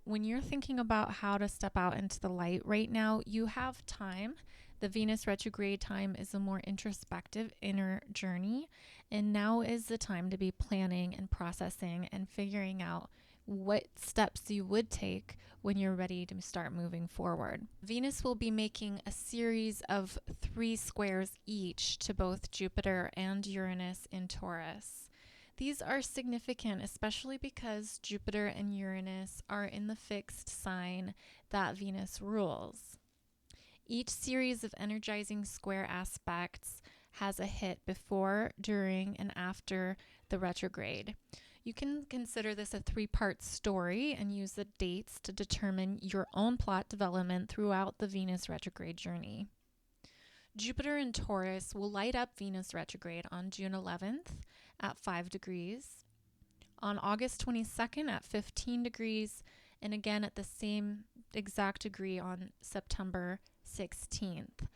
when you're thinking about how to step out into the light right now, you have time. The Venus retrograde time is a more introspective inner journey, and now is the time to be planning and processing and figuring out what steps you would take when you're ready to start moving forward. Venus will be making a series of 3 squares each to both Jupiter and Uranus in Taurus. These are significant, especially because Jupiter and Uranus are in the fixed sign that Venus rules. Each series of energizing square aspects has a hit before, during, and after the retrograde. You can consider this a 3-part story and use the dates to determine your own plot development throughout the Venus retrograde journey. Jupiter in Taurus will light up Venus retrograde on June 11th at 5 degrees, on August 22nd at 15 degrees, and again at the same exact degree on September 16th.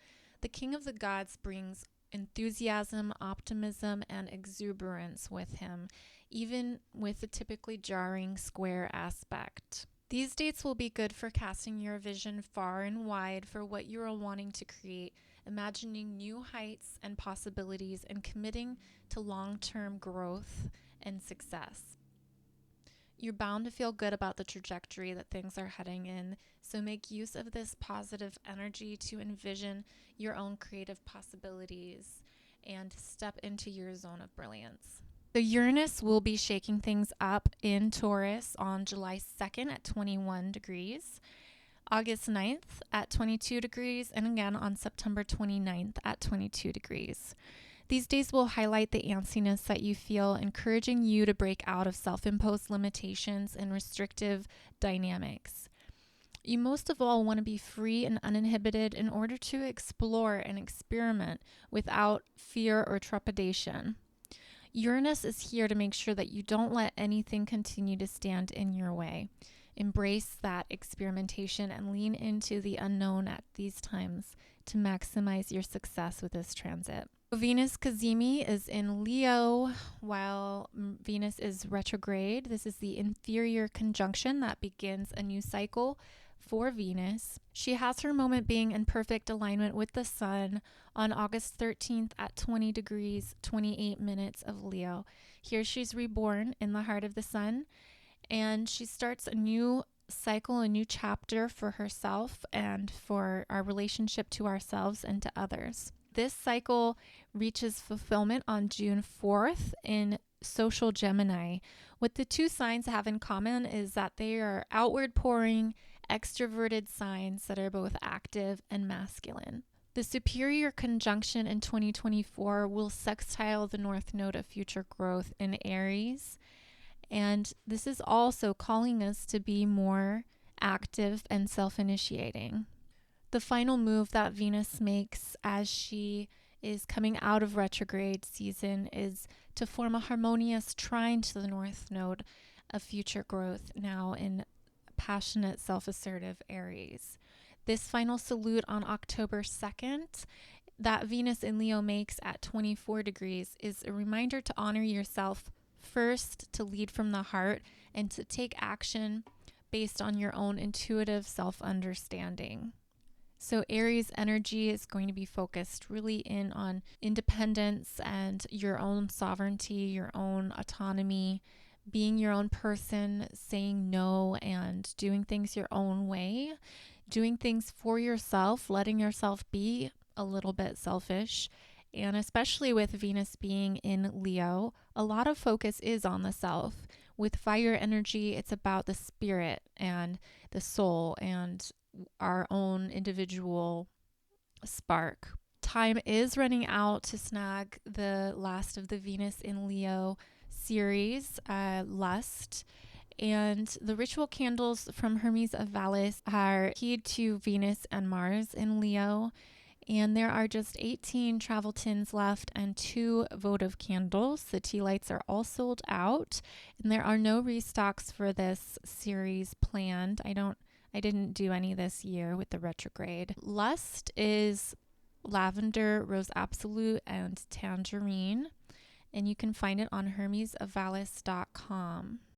The King of the Gods brings enthusiasm, optimism, and exuberance with him, even with a typically jarring square aspect. These dates will be good for casting your vision far and wide for what you are wanting to create, imagining new heights and possibilities, and committing to long-term growth and success. You're bound to feel good about the trajectory that things are heading in, so make use of this positive energy to envision your own creative possibilities and step into your zone of brilliance. So Uranus will be shaking things up in Taurus on July 2nd at 21 degrees, August 9th at 22 degrees, and again on September 29th at 22 degrees. These days will highlight the antsiness that you feel, encouraging you to break out of self-imposed limitations and restrictive dynamics. You most of all want to be free and uninhibited in order to explore and experiment without fear or trepidation. Uranus is here to make sure that you don't let anything continue to stand in your way. Embrace that experimentation and lean into the unknown at these times to maximize your success with this transit. Venus Cazimi is in Leo while Venus is retrograde. This is the inferior conjunction that begins a new cycle for Venus. She has her moment being in perfect alignment with the Sun on August 13th at 20 degrees, 28 minutes of Leo. Here she's reborn in the heart of the Sun, and she starts a new cycle, a new chapter for herself and for our relationship to ourselves and to others. This cycle reaches fulfillment on June 4th in social Gemini. What the 2 signs have in common is that they are outward pouring, extroverted signs that are both active and masculine. The superior conjunction in 2024 will sextile the North Node of future growth in Aries. And this is also calling us to be more active and self-initiating. The final move that Venus makes as she is coming out of retrograde season is to form a harmonious trine to the North Node of future growth, now in passionate, self-assertive Aries. This final salute on October 2nd that Venus in Leo makes at 24 degrees is a reminder to honor yourself first, to lead from the heart, and to take action based on your own intuitive self-understanding. So Aries energy is going to be focused really in on independence and your own sovereignty, your own autonomy, being your own person, saying no and doing things your own way, doing things for yourself, letting yourself be a little bit selfish. And especially with Venus being in Leo, a lot of focus is on the self. With fire energy, it's about the spirit and the soul and our own individual spark. Time is running out to snag the last of the Venus in Leo series, Lust. And the ritual candles from Hermes of Vallis are keyed to Venus and Mars in Leo. And there are just 18 travel tins left and 2 votive candles. The tea lights are all sold out, and there are no restocks for this series planned. I didn't do any this year with the retrograde. Lust is lavender, rose absolute, and tangerine, and you can find it on hermesofvallis.com.